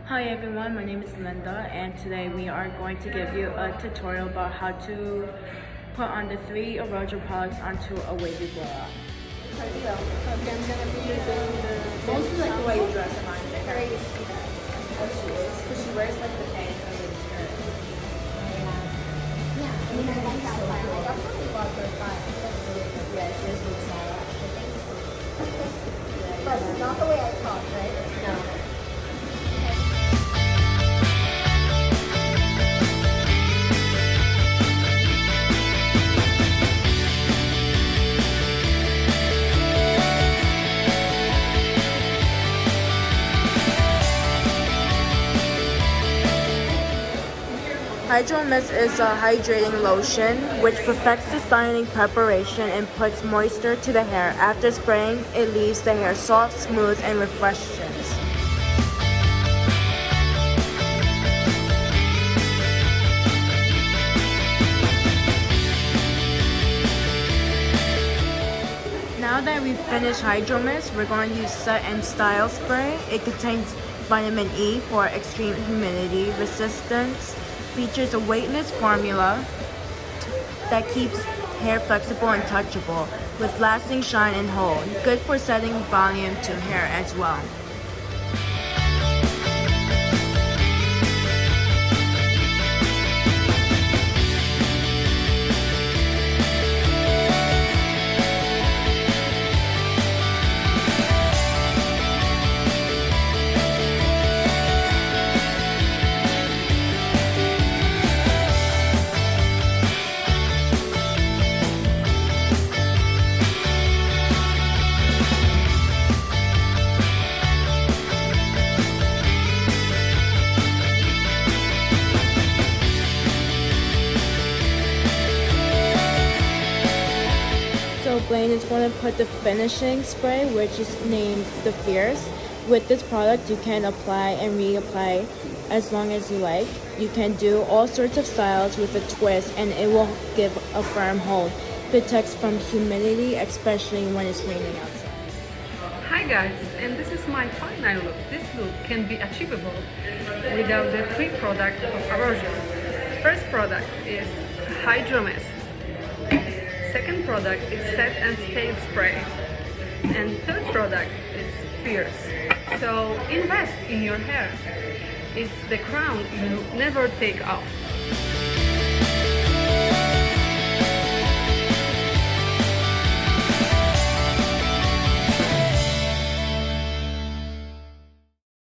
Hi everyone, my name is Linda and today we are going to give you a tutorial about how to put on the 3 ARROJO products onto a wavy blowout. Okay, I'm going to be using the mostly like the way you dress her on the hair. What she is, because she wears like the pants and the skirt. Yeah, I mean, I like that one. I definitely bought her 5. That's really good. Yeah, she has really small lashes. But not the way I thought, right? No. Hydro Mist is a hydrating lotion which perfects the styling preparation and puts moisture to the hair. After spraying, it leaves the hair soft, smooth, and refreshes. Now that we've finished Hydro Mist, we're going to use Set and Style Spray. It contains vitamin E for extreme humidity resistance. Features a weightless formula that keeps hair flexible and touchable with lasting shine and hold. Good for setting volume to hair as well. So Blaine is going to put the finishing spray, which is named the Fierce. With this product, you can apply and reapply as long as you like. You can do all sorts of styles with a twist and it will give a firm hold. Protects from humidity, especially when it's raining outside. Hi guys, and this is my final look. This look can be achievable without the 3 products of ARROJO. First product is Hydro Mist. Second product is Set and Style Spray. And third product is Fierce. So invest in your hair. It's the crown you never take off.